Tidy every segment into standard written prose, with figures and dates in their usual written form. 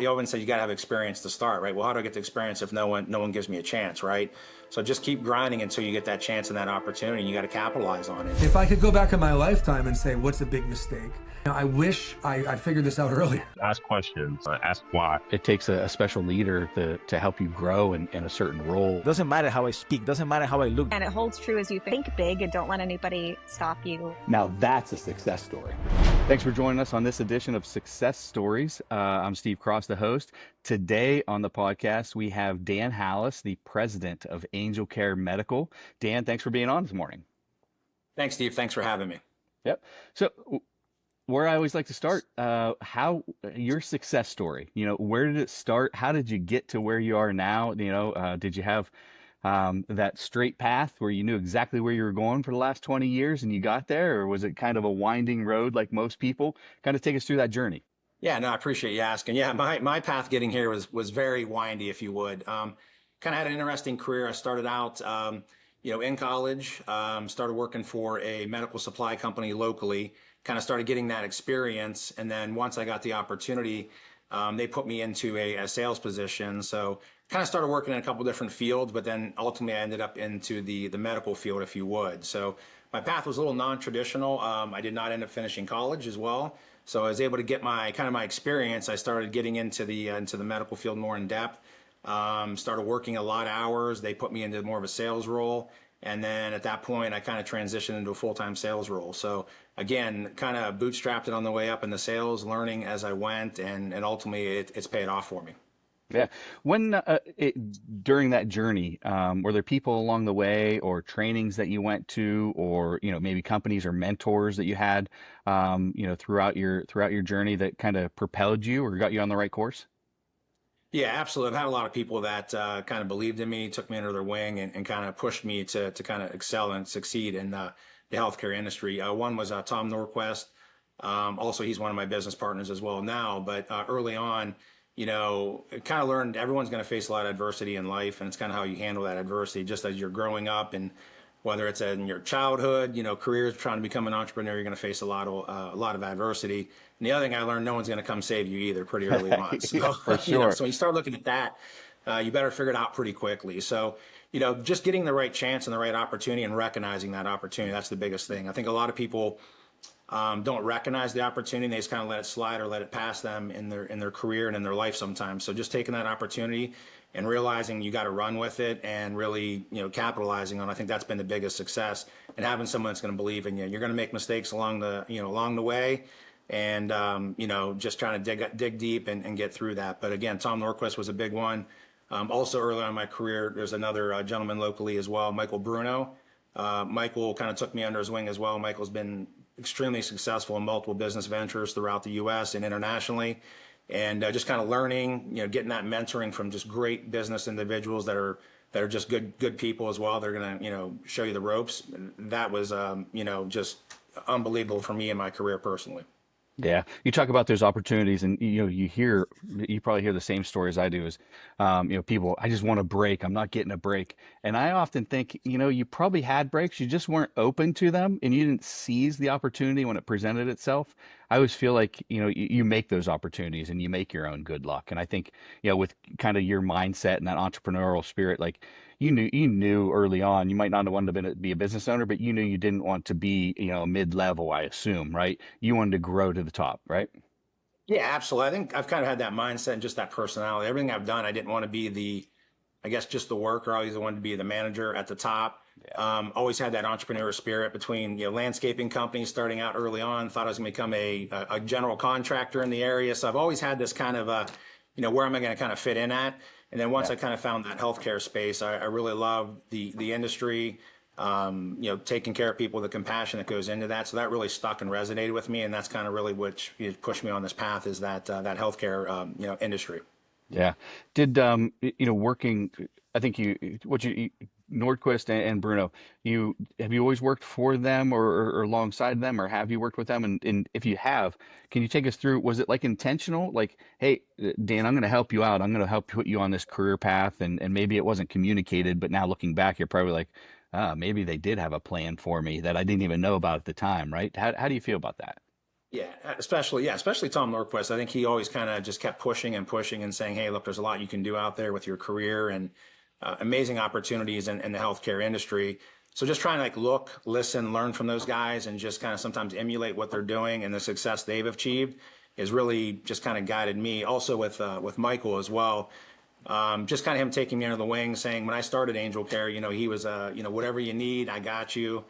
you always say you got to have experience to start, right? Well, how do I get the experience if no one gives me a chance, right? So just keep grinding until you get that chance and that opportunity, and you got to capitalize on it. If I could go back in my lifetime and say, what's a big mistake? I wish I figured this out earlier. Ask questions, ask why. It takes a special leader to help you grow in a certain role. Doesn't matter how I speak, doesn't matter how I look. And it holds true as you think big and don't let anybody stop you. Now that's a success story. Thanks for joining us on this edition of Success Stories. I'm Steve Cross, the host. Today on the podcast, we have Dan Halas, the president of Angel Care Medical. Dan, thanks for being on this morning. Thanks, Steve. Thanks for having me. Yep. So where I always like to start, how your success story, where did it start? How did you get to where you are now? Did you have that straight path where you knew exactly where you were going for the last 20 years and you got there? Or was it kind of a winding road like most people? Kind of take us through that journey. Yeah, no, I appreciate you asking. Yeah, my path getting here was very windy, if you would. Kind of had an interesting career. I started out, in college, started working for a medical supply company locally, kind of started getting that experience. And then once I got the opportunity, they put me into a sales position. So kind of started working in a couple different fields, but then ultimately I ended up into the medical field, if you would. So my path was a little non-traditional. I did not end up finishing college as well. So I was able to get my experience. I started getting into the medical field more in depth. Started working a lot of hours. They put me into more of a sales role. And then at that point, I kind of transitioned into a full-time sales role. So again, kind of bootstrapped it on the way up in the sales, learning as I went, and ultimately it's paid off for me. Yeah. When during that journey, were there people along the way or trainings that you went to, or maybe companies or mentors that you had throughout your journey that kind of propelled you or got you on the right course? Yeah, absolutely. I've had a lot of people that kind of believed in me, took me under their wing, and kind of pushed me to kind of excel and succeed in the healthcare industry. One was Tom Norquist. Also, he's one of my business partners as well now. But early on, kind of learned everyone's going to face a lot of adversity in life, and it's kind of how you handle that adversity just as you're growing up. And whether it's in your childhood, careers, trying to become an entrepreneur, you're going to face a lot of adversity. And the other thing I learned, no one's going to come save you either pretty early on. So, yeah, for sure. So when you start looking at that, you better figure it out pretty quickly. So, just getting the right chance and the right opportunity and recognizing that opportunity, that's the biggest thing. I think a lot of people don't recognize the opportunity. They just kind of let it slide or let it pass them in their career and in their life sometimes. So just taking that opportunity and realizing you got to run with it and really, capitalizing on it. I think that's been the biggest success, and having someone that's going to believe in you. You're going to make mistakes along the way, and just trying to dig deep and get through that. But again, Tom Norquist was a big one. Also early on in my career, there's another gentleman locally as well, Michael Bruno. Michael kind of took me under his wing as well. Michael's been extremely successful in multiple business ventures throughout the U.S. and internationally. And just kind of learning, getting that mentoring from just great business individuals that are just good people as well. They're going to, show you the ropes. That was, just unbelievable for me in my career personally. Yeah. You talk about those opportunities, and you probably hear the same story as I do is, people, I just want a break. I'm not getting a break. And I often think, you probably had breaks. You just weren't open to them, and you didn't seize the opportunity when it presented itself. I always feel like, you make those opportunities and you make your own good luck. And I think, with kind of your mindset and that entrepreneurial spirit, like you knew early on, you might not have wanted to be a business owner, but you knew you didn't want to be, mid-level, I assume, right? You wanted to grow to the top, right? Yeah, absolutely. I think I've kind of had that mindset and just that personality. Everything I've done, I didn't want to be just the worker. I always wanted to be the manager at the top. Yeah. Always had that entrepreneur spirit between, landscaping companies starting out early on, thought I was going to become a general contractor in the area. So I've always had this kind of, where am I going to kind of fit in at? And then once I kind of found that healthcare space, I really love the industry, taking care of people, the compassion that goes into that. So that really stuck and resonated with me. And that's kind of really what pushed me on this path, is that healthcare, industry. Yeah. Did, working, I think Nordquist and Bruno, have you always worked for them or alongside them, or have you worked with them? And if you have, can you take us through, was it like intentional? Like, hey, Dan, I'm going to help you out. I'm going to help put you on this career path. And maybe it wasn't communicated, but now looking back, you're probably like, maybe they did have a plan for me that I didn't even know about at the time, right? How do you feel about that? Especially Tom Norquist. I think he always kind of just kept pushing and pushing and saying, "Hey, look, there's a lot you can do out there with your career and amazing opportunities in the healthcare industry." So just trying to like look, listen, learn from those guys, and just kind of sometimes emulate what they're doing and the success they've achieved is really just kind of guided me. Also with Michael as well. Just kind of him taking me under the wing, saying when I started Angel Care, he was, whatever you need, I got you.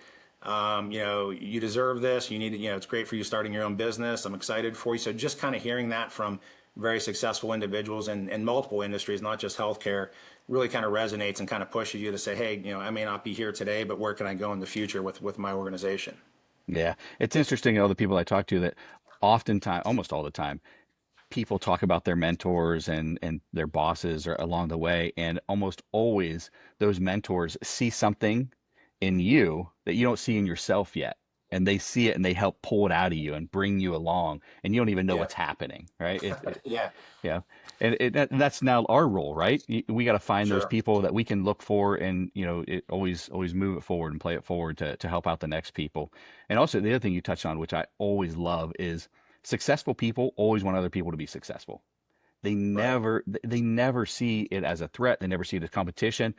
You deserve this. You need, it's great for you starting your own business. I'm excited for you. So just kind of hearing that from very successful individuals in multiple industries, not just healthcare, really kind of resonates and kind of pushes you to say, hey, I may not be here today, but where can I go in the future with my organization? Yeah, it's interesting, the people I talk to that oftentimes, almost all the time, people talk about their mentors and their bosses or along the way, and almost always those mentors see something in you that you don't see in yourself yet. And they see it and they help pull it out of you and bring you along, and you don't even know Yeah. what's happening, right? Yeah, Yeah. And that's now our role, right? We got to find those sure. people that we can look for, and, always move it forward and play it forward to help out the next people. And also the other thing you touched on, which I always love, is successful people always want other people to be successful. Right. They never see it as a threat. They never see it as competition.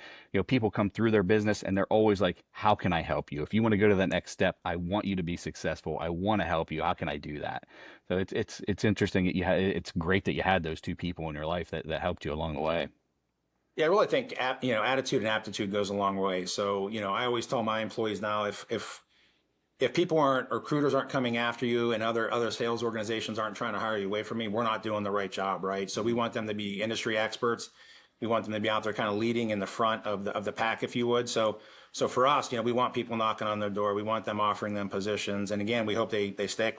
People come through their business and they're always like, how can I help you? If you want to go to that next step, I want you to be successful. I want to help you. How can I do that? So it's interesting that it's great that you had those two people in your life that helped you along the way. Yeah, I really think attitude and aptitude goes a long way. So, I always tell my employees now, if people recruiters aren't coming after you and other sales organizations aren't trying to hire you away from me, we're not doing the right job, right? So we want them to be industry experts. We want them to be out there kind of leading in the front of the pack, if you would. So for us, we want people knocking on their door. We want them offering them positions. And again, we hope they stick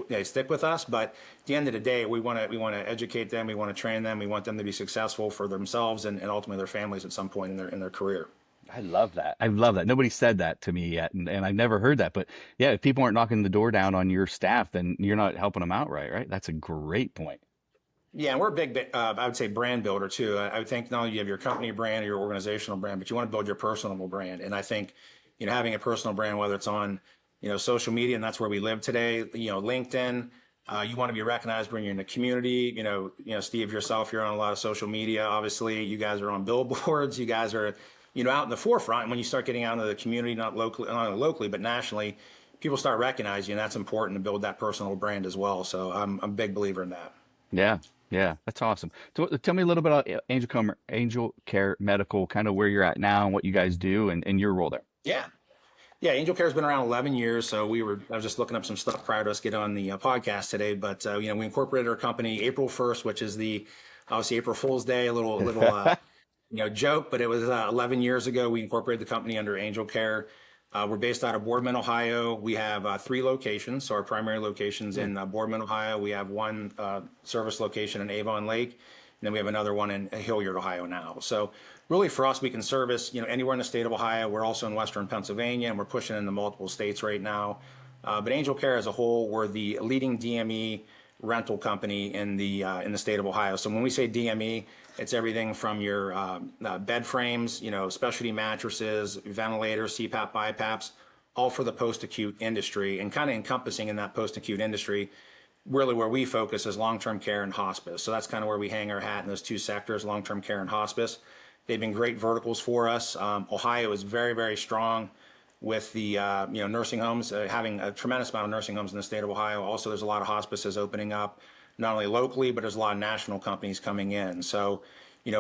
with us. But at the end of the day, we want to educate them. We want to train them. We want them to be successful for themselves and ultimately their families at some point in their career. I love that. I love that. Nobody said that to me yet, and I've never heard that. But yeah, if people aren't knocking the door down on your staff, then you're not helping them out right, right? That's a great point. Yeah, and we're a big, I would say, brand builder too. I would think not only you have your company brand or your organizational brand, but you want to build your personal brand. And I think, having a personal brand, whether it's on, social media, and that's where we live today, LinkedIn, you want to be recognized when you're in the community. Steve, yourself, you're on a lot of social media. Obviously, you guys are on billboards. You guys are, out in the forefront. And when you start getting out into the community, not only locally, but nationally, people start recognizing you, and that's important to build that personal brand as well. So I'm a big believer in that. Yeah, yeah, that's awesome. So tell me a little bit about Angel Care Medical, kind of where you're at now and what you guys do and your role there. Yeah. Yeah, Angel Care has been around 11 years. So I was just looking up some stuff prior to us getting on the podcast today. But, we incorporated our company April 1st, which is obviously April Fool's Day, a little joke, but it was 11 years ago. We incorporated the company under Angel Care. We're based out of Boardman, Ohio. We have 3 locations. So our primary location's in Boardman, Ohio. We have one service location in Avon Lake, and then we have another one in Hilliard, Ohio now. So really for us, we can service, anywhere in the state of Ohio. We're also in Western Pennsylvania, and we're pushing into multiple states right now. But Angel Care as a whole, we're the leading DME rental company in the state of Ohio. So when we say DME, it's everything from your bed frames, specialty mattresses, ventilators, CPAP, BiPAPs, all for the post-acute industry, and kind of encompassing in that post-acute industry. Really where we focus is long-term care and hospice. So that's kind of where we hang our hat in those two sectors, long-term care and hospice. They've been great verticals for us. Ohio is very, very strong with the nursing homes, having a tremendous amount of nursing homes in the state of Ohio. Also, there's a lot of hospices opening up, not only locally, but there's a lot of national companies coming in. So,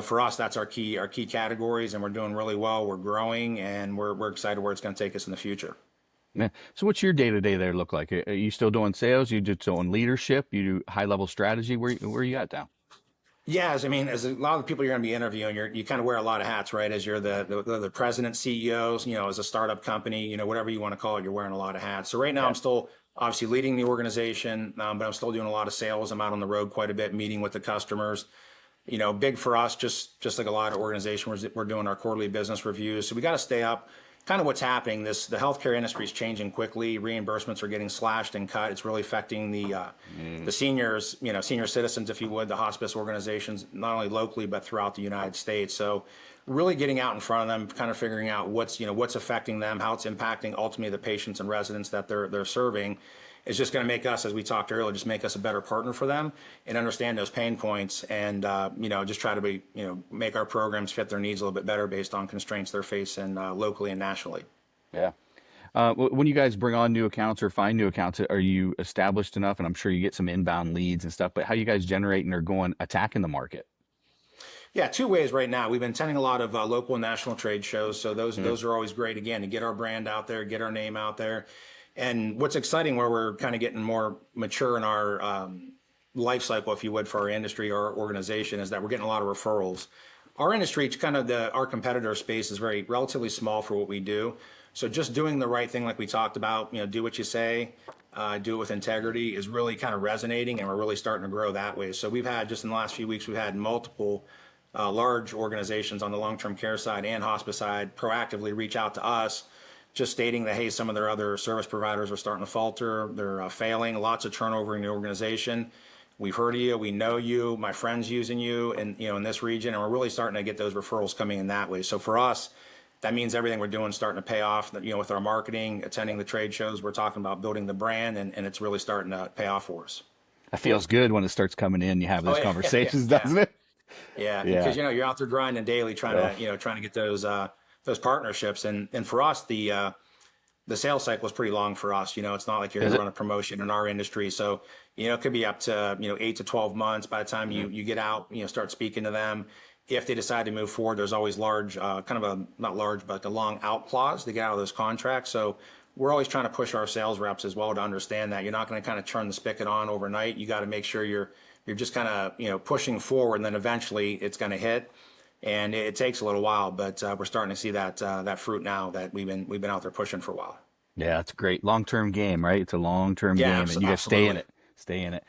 for us, that's our key categories, and we're doing really well. We're growing, and we're excited where it's going to take us in the future. Yeah. So what's your day to day there look like? Are you still doing sales? You just doing leadership? You do high level strategy? Where you at now? Yeah, as a lot of the people you're going to be interviewing, you kind of wear a lot of hats, right? As you're the president, CEOs, as a startup company, whatever you want to call it, you're wearing a lot of hats. So right now, I'm still obviously leading the organization, but I'm still doing a lot of sales. I'm out on the road quite a bit, meeting with the customers. Big for us, just like a lot of organizations, we're doing our quarterly business reviews. So we got to stay up. Kind of what's happening. The healthcare industry is changing quickly. Reimbursements are getting slashed and cut. It's really affecting the seniors, senior citizens, if you would, the hospice organizations, not only locally but throughout the United States. So, really getting out in front of them, kind of figuring out what's affecting them, how it's impacting ultimately the patients and residents that they're serving, it's just going to make us, as we talked earlier, just make us a better partner for them and understand those pain points and, just try to be, make our programs fit their needs a little bit better based on constraints they're facing locally and nationally. Yeah. When you guys bring on new accounts or find new accounts, are you established enough? And I'm sure you get some inbound leads and stuff, but how you guys generating or going attacking the market? Yeah, two ways right now. We've been attending a lot of local and national trade shows, so those are always great. Again, to get our brand out there, get our name out there, and what's exciting, where we're kind of getting more mature in our life cycle, if you would, for our industry or our organization, is that we're getting a lot of referrals. Our industry, it's kind of our competitor space is relatively small for what we do. So just doing the right thing, like we talked about, do what you say, do it with integrity, is really kind of resonating, and we're really starting to grow that way. So we've had, just in the last few weeks, we've had multiple large organizations on the long-term care side and hospice side proactively reach out to us, just stating that, hey, some of their other service providers are starting to falter, they're failing, lots of turnover in the organization. We've heard of you, we know you, my friend's using you, and in this region, and we're really starting to get those referrals coming in that way. So for us, that means everything we're doing is starting to pay off. With our marketing, attending the trade shows, we're talking about building the brand, and it's really starting to pay off for us. It feels good when it starts coming in. You have those conversations, doesn't it? Yeah, because you're out there grinding daily, trying to get those partnerships, and for us, the sales cycle is pretty long for us. It's not like you're going to run a promotion in our industry, so it could be up to 8 to 12 months by the time you get out, start speaking to them. If they decide to move forward, there's always large, not large, but a long out clause to get out of those contracts. So we're always trying to push our sales reps as well to understand that you're not going to kind of turn the spigot on overnight. You got to make sure you're just kind of pushing forward, and then eventually it's going to hit. And it takes a little while, but we're starting to see that fruit now that we've been out there pushing for a while. Yeah, it's a great long-term game, right? It's a long-term game, and you got to stay in it. Stay in it.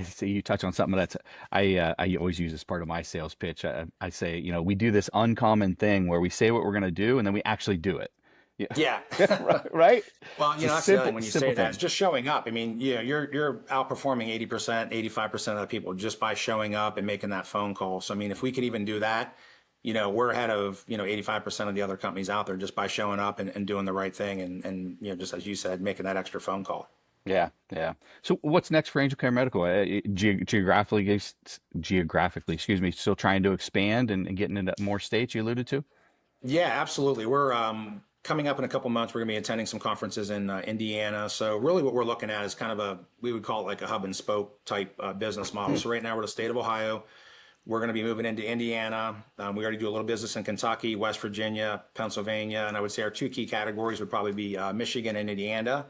So you touch on something that's I always use as part of my sales pitch. I say, we do this uncommon thing where we say what we're going to do, and then we actually do it. Yeah. Right. Well, that's the thing when you say that, it's just showing up. I mean, you're outperforming 80%, 85% of the people just by showing up and making that phone call. So, I mean, if we could even do that, we're ahead of, 85% of the other companies out there just by showing up and doing the right thing. And just as you said, making that extra phone call. Yeah. Yeah. So what's next for Angel Care Medical? Geographically, still trying to expand and getting into more states you alluded to? Yeah, absolutely. We're coming up in a couple months. We're going to be attending some conferences in Indiana. So really what we're looking at is kind of we would call it like a hub and spoke type business model. So right now we're the state of Ohio. We're going to be moving into Indiana. We already do a little business in Kentucky, West Virginia, Pennsylvania. And I would say our two key categories would probably be Michigan and Indiana.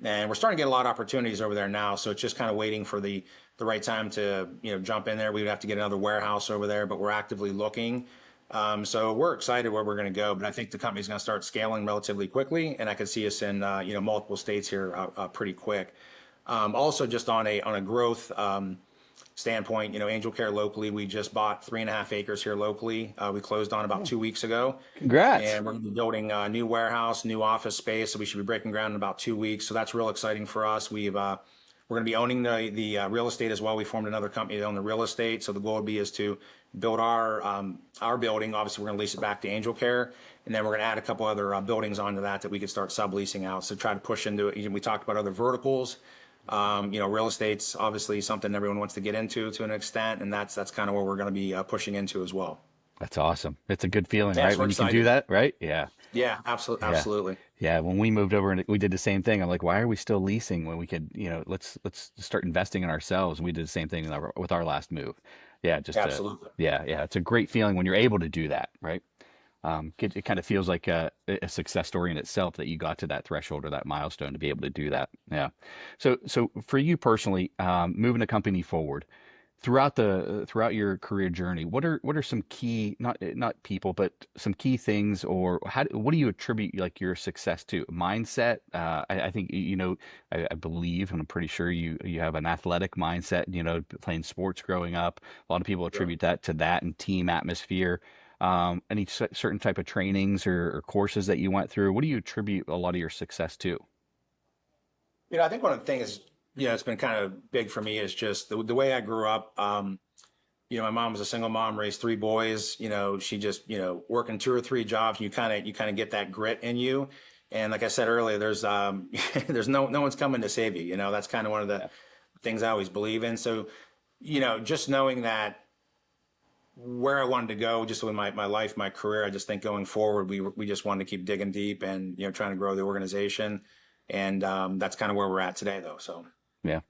And we're starting to get a lot of opportunities over there now. So it's just kind of waiting for the right time to, jump in there. We would have to get another warehouse over there, but we're actively looking. So we're excited where we're going to go, but I think the company's going to start scaling relatively quickly. And I could see us in, multiple states here pretty quick. Also just on a growth standpoint, Angel Care locally, we just bought 3.5 acres here locally. We closed on about 2 weeks ago. Congrats. And we're going to be building a new warehouse, new office space. So we should be breaking ground in about 2 weeks. So that's real exciting for us. We're going to be owning the real estate as well. We formed another company to own the real estate. So the goal would be is to build our building. Obviously, we're going to lease it back to Angel Care. And then we're going to add a couple other buildings onto that we could start subleasing out. So try to push into it. We talked about other verticals. Real estate's obviously something everyone wants to get into to an extent, and that's kind of where we're going to be pushing into as well. That's awesome. It's a good feeling, Yeah, right? When you can do that, right? Yeah. Yeah, absolutely. Yeah. When we moved over and we did the same thing, I'm like, why are we still leasing when we could, let's start investing in ourselves. And we did the same thing with our last move. Yeah. Just absolutely. Yeah. It's a great feeling when you're able to do that, right? It kind of feels like a success story in itself that you got to that threshold or that milestone to be able to do that. Yeah. So for you personally, moving a company forward throughout your career journey, what are some key, not people, but some key things, or what do you attribute like your success to? Mindset. I think, I believe, and I'm pretty sure you have an athletic mindset, playing sports growing up. A lot of people attribute that to that and team atmosphere. Any certain type of trainings or courses that you went through? What do you attribute a lot of your success to? I think one of the things, it's been kind of big for me is just the way I grew up. My mom was a single mom, raised 3 boys. She just, working 2 or 3 jobs. You kind of get that grit in you. And like I said earlier, there's there's no one's coming to save you. You know, that's kind of one of the things I always believe in. So, you know, just knowing that where I wanted to go, just with my life, my career, I just think going forward, we just wanted to keep digging deep and, you know, trying to grow the organization. And that's kind of where we're at today, though. So. Yeah.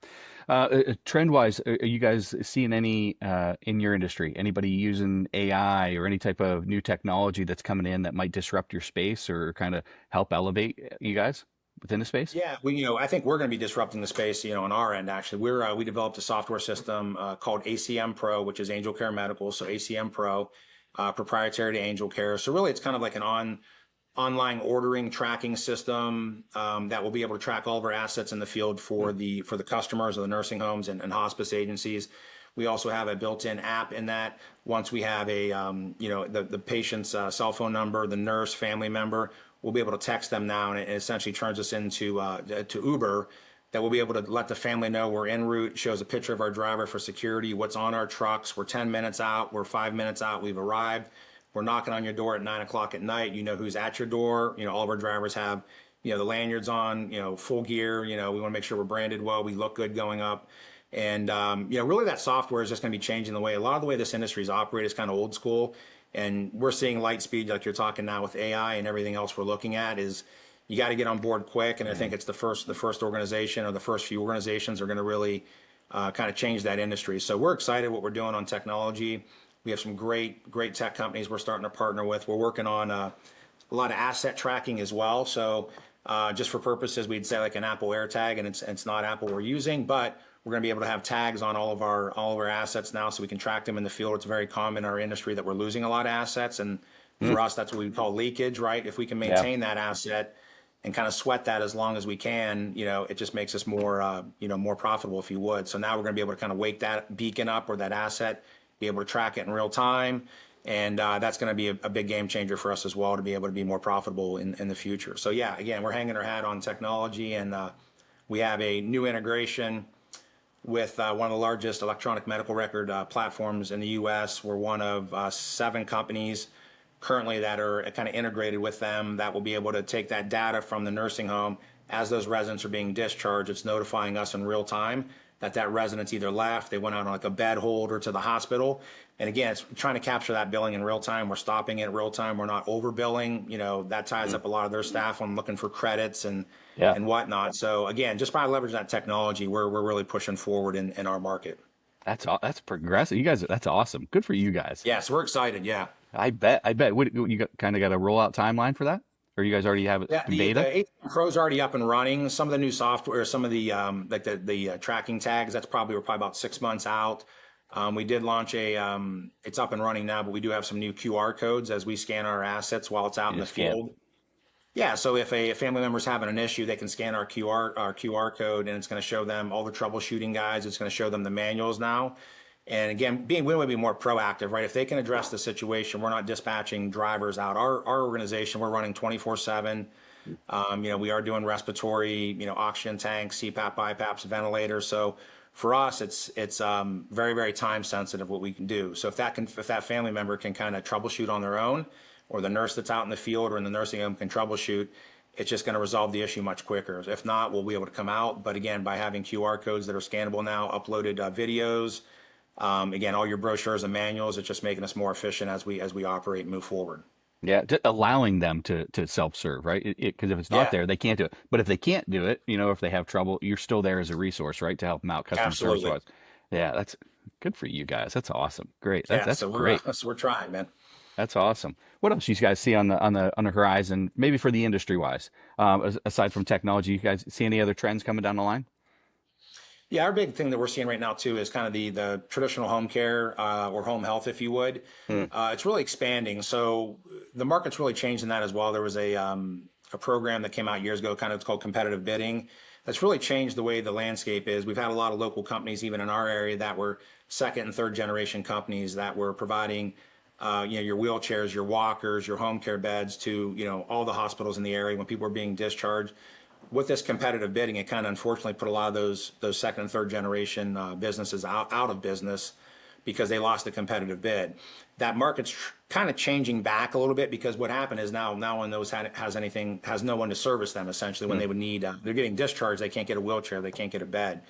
Trend wise, are you guys seeing any in your industry, anybody using AI or any type of new technology that's coming in that might disrupt your space or kind of help elevate you guys within the space? Yeah, you know, I think we're going to be disrupting the space, you know, on our end, actually. We developed a software system called ACM Pro, which is Angel Care Medical. So ACM Pro, proprietary to Angel Care. So really, it's kind of like an online ordering tracking system that will be able to track all of our assets in the field for the customers of the nursing homes and hospice agencies. We also have a built-in app in that. Once we have a you know, the patient's cell phone number, the nurse, family member, we'll be able to text them now, and it essentially turns us into to Uber. That we'll be able to let the family know we're en route. Shows a picture of our driver for security, what's on our trucks. We're 10 minutes out. We're 5 minutes out. We've arrived. We're knocking on your door at 9 o'clock at night. You know who's at your door. You know, all of our drivers have, you know, the lanyards on, you know, full gear. You know, we want to make sure we're branded well. We look good going up. And, you know, really that software is just going to be changing the way, a lot of the way this industry is operated is kind of old school. And we're seeing light speed, like you're talking now with AI and everything else we're looking at, is you got to get on board quick. And I think it's the first organization, or the first few organizations, are going to really kind of change that industry. So we're excited what we're doing on technology. We have some great tech companies we're starting to partner with. We're working on a lot of asset tracking as well. So just for purposes, we'd say like an Apple AirTag, and it's not Apple we're using, but we're going to be able to have tags on all of our assets now, so we can track them in the field. It's very common in our industry that we're losing a lot of assets, and for us, that's what we call leakage, right? If we can maintain that asset and kind of sweat that as long as we can, you know, it just makes us more, you know, more profitable, if you would. So now we're going to be able to kind of wake that beacon up, or that asset, be able to track it in real time. And that's going to be a big game changer for us as well, to be able to be more profitable in the future. So yeah, again, we're hanging our hat on technology, and we have a new integration with one of the largest electronic medical record platforms in the U.S. We're one of 7 companies currently that are kind of integrated with them, that will be able to take that data from the nursing home as those residents are being discharged. It's notifying us in real time that resident's either left, they went out on like a bed hold, or to the hospital. And again, it's trying to capture that billing in real time. We're stopping it in real time. We're not overbilling. You know, that ties up a lot of their staff on looking for credits and whatnot. So again, just by leveraging that technology, we're really pushing forward in our market. That's progressive. You guys, that's awesome. Good for you guys. Yes, we're excited. Yeah. I bet. What, you kind of got a rollout timeline for that? Or you guys already have it in beta? The ACM Pro is already up and running. Some of the new software, some of the like the tracking tags, we're probably about 6 months out. We did launch it's up and running now, but we do have some new QR codes as we scan our assets while it's out in the field. Yeah, so if a family member's having an issue, they can scan our QR code, and it's going to show them all the troubleshooting guides. It's going to show them the manuals now. And again, we want to be more proactive, right? If they can address the situation, we're not dispatching drivers out. Our organization, we're running 24/7. You know, we are doing respiratory, you know, oxygen tanks, CPAP, BiPAPs, ventilators. So for us, it's very, very time sensitive what we can do. So if that family member can kind of troubleshoot on their own, or the nurse that's out in the field or in the nursing home can troubleshoot, it's just going to resolve the issue much quicker. If not, we'll be able to come out. But again, by having QR codes that are scannable now, uploaded videos, again, all your brochures and manuals, it's just making us more efficient as we operate and move forward. Yeah, just allowing them to self-serve, right? Because if it's not there, they can't do it. But if they can't do it, you know, if they have trouble, you're still there as a resource, right, to help them out, customer service wise. Yeah, that's good for you guys. That's awesome. Great. That's so great. We're trying, man. That's awesome. What else do you guys see on the horizon, maybe for the industry wise, aside from technology? You guys see any other trends coming down the line? Yeah, our big thing that we're seeing right now too is kind of the traditional home care or home health, if you would. It's really expanding. So the market's really changed in that as well. There was a program that came out years ago, kind of called competitive bidding. That's really changed the way the landscape is. We've had a lot of local companies, even in our area, that were second and third generation companies that were providing, you know, your wheelchairs, your walkers, your home care beds to, you know, all the hospitals in the area when people were being discharged. With this competitive bidding, it kind of unfortunately put a lot of those second and third generation businesses out of business. because they lost a competitive bid. That market's kind of changing back a little bit, because what happened is now no one knows has no one to service them essentially when they would need, they're getting discharged, they can't get a wheelchair, they can't get a bed.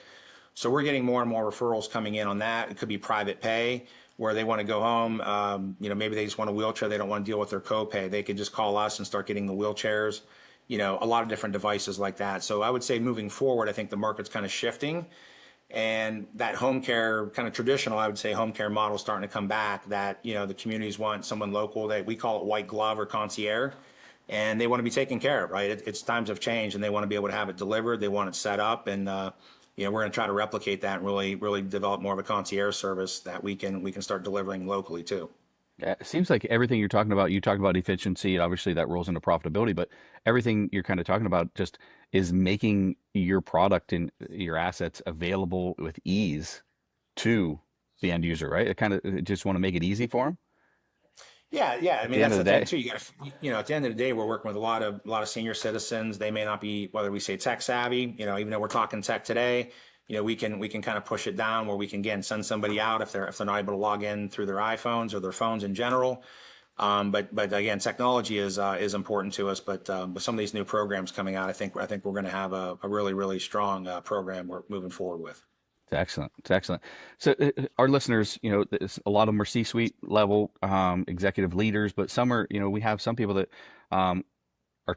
So we're getting more and more referrals coming in on that. It could be private pay, where they want to go home. Maybe they just want a wheelchair. They don't want to deal with their copay. They could just call us and start getting the wheelchairs, a lot of different devices like that. So I would say moving forward, I think the market's kind of shifting, and that home care kind of traditional, I would say home care model starting to come back, that, the communities want someone local, that we call it white glove or concierge, and they want to be taken care of, right? It's times have changed, and they want to be able to have it delivered. They want it set up, and, we're going to try to replicate that and really develop more of a concierge service that we can start delivering locally too. Yeah, it seems like everything you're talking about, you talk about efficiency, obviously that rolls into profitability, but everything you're kind of talking about just is making your product and your assets available with ease to the end user, right? It kind of just want to make it easy for them. Yeah. I mean, the end that's of the the thing day. too. You got to, at the end of the day, we're working with a lot of senior citizens. They may not be, whether we say tech savvy, even though we're talking tech today, we can kind of push it down where we can, again, send somebody out if they're not able to log in through their iPhones or their phones in general. But again, technology is important to us. But with some of these new programs coming out, I think we're going to have a really strong program we're moving forward with. It's excellent. It's excellent. So our listeners, a lot of them are C-suite level executive leaders, but some are, we have some people that are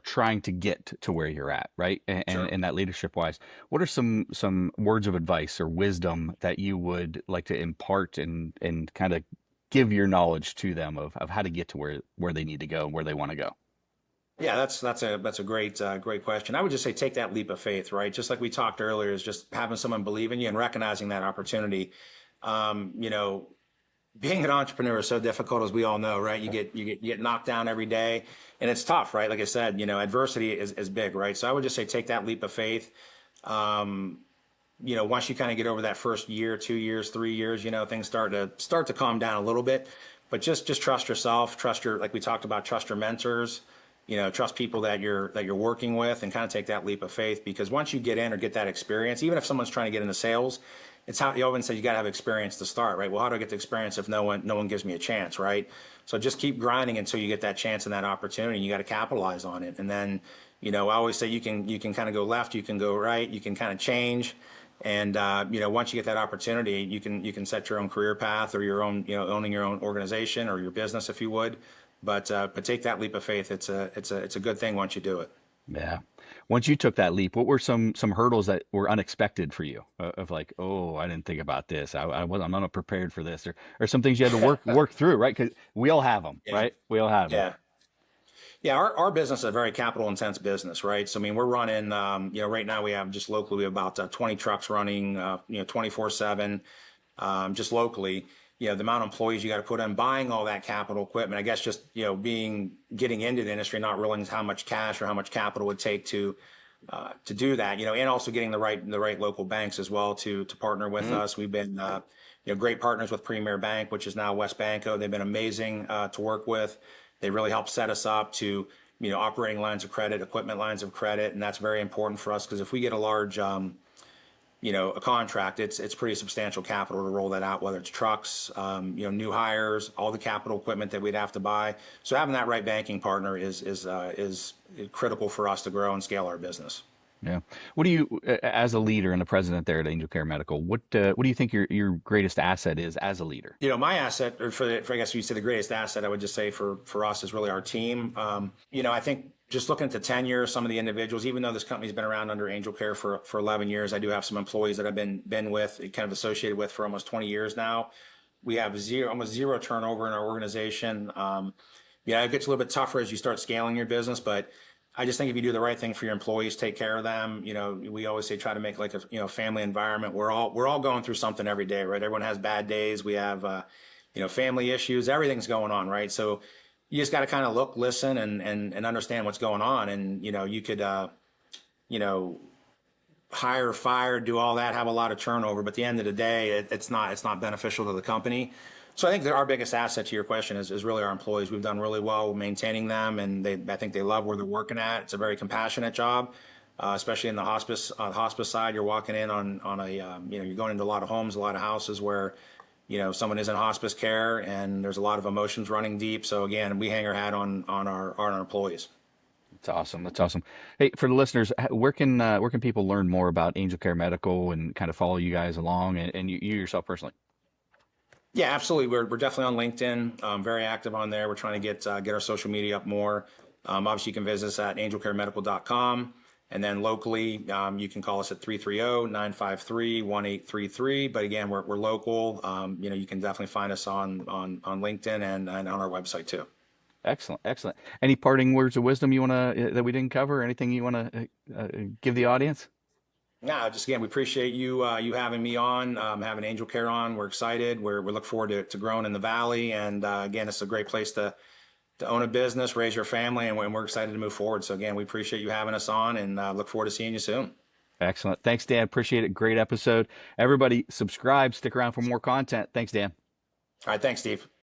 trying to get to where you're at, right? Sure. And that leadership wise, what are some words of advice or wisdom that you would like to impart and kind of give your knowledge to them of how to get to where they need to go, where they want to go? Yeah, that's a great question. I would just say take that leap of faith, right? Just like we talked earlier, is just having someone believe in you and recognizing that opportunity. Being an entrepreneur is so difficult, as we all know, right? You get knocked down every day, and it's tough, right? Like I said, adversity is big, right? So I would just say take that leap of faith. Once you kind of get over that first year, 2 years, 3 years, things start to calm down a little bit. But just trust yourself, like we talked about, trust your mentors. Trust people that you're working with, and kind of take that leap of faith, because once you get in or get that experience, even if someone's trying to get into sales, it's how you often say you got to have experience to start, right? Well, how do I get the experience if no one gives me a chance, right? So just keep grinding until you get that chance and that opportunity, and you got to capitalize on it. And then, I always say you can kind of go left, you can go right, you can kind of change. And once you get that opportunity, you can set your own career path, or your own, owning your own organization or your business, if you would. But take that leap of faith. It's a good thing once you do it. Yeah. Once you took that leap, what were some hurdles that were unexpected for you? Of like, oh, I didn't think about this. I'm not prepared for this, or some things you had to work through, right? Because we all have them, Yeah. right? We all have them. Yeah. Yeah, our business is a very capital intense business, right? So I mean, we're running, right now we have just locally, we have about 20 trucks running, 24/7, just locally. The amount of employees you got to put in, buying all that capital equipment. I guess just getting into the industry, not realizing how much cash or how much capital it would take to do that. And also getting the right local banks as well to partner with us. We've been great partners with Premier Bank, which is now West Banco. They've been amazing to work with. They really helped set us up to operating lines of credit, equipment lines of credit, and that's very important for us, because if we get a large a contract, it's pretty substantial capital to roll that out, whether it's trucks, new hires, all the capital equipment that we'd have to buy. So having that right banking partner is critical for us to grow and scale our business. Yeah. What do you, as a leader and a president there at Angel Care Medical, what do you think your greatest asset is as a leader? My asset, or I guess you say the greatest asset, I would just say for us is really our team. I think just looking at the tenure of some of the individuals, even though this company's been around under Angel Care for 11 years, I do have some employees that I've been with, kind of associated with, for almost 20 years now. We have almost zero turnover in our organization. It gets a little bit tougher as you start scaling your business, but I just think if you do the right thing for your employees, take care of them. We always say try to make like a family environment. We're all going through something every day, right? Everyone has bad days. We have family issues. Everything's going on, right? So you just got to kind of look, listen, and understand what's going on. And you could hire, fire, do all that, have a lot of turnover, but at the end of the day, it's not beneficial to the company. So I think that our biggest asset, to your question, is really our employees. We've done really well maintaining them, and I think they love where they're working at. It's a very compassionate job, especially in the hospice side. You're walking in on a you're going into a lot of homes, a lot of houses where someone is in hospice care and there's a lot of emotions running deep. So again, we hang our hat on our employees. That's awesome. That's awesome. Hey, for the listeners, where can people learn more about Angel Care Medical and kind of follow you guys along and you yourself personally? Yeah, absolutely. We're definitely on LinkedIn, very active on there. We're trying to get our social media up more. Obviously, you can visit us at angelcaremedical.com. And then locally, you can call us at 330-953-1833. But again, we're local. You can definitely find us on LinkedIn and on our website too. Excellent. Excellent. Any parting words of wisdom you want to that we didn't cover? Anything you want to give the audience? No, just again, we appreciate you having me on, having Angel Care on. We're excited. We look forward to growing in the Valley. And again, it's a great place to own a business, raise your family, and we're excited to move forward. So again, we appreciate you having us on and look forward to seeing you soon. Excellent. Thanks, Dan. Appreciate it. Great episode. Everybody subscribe, stick around for more content. Thanks, Dan. All right. Thanks, Steve.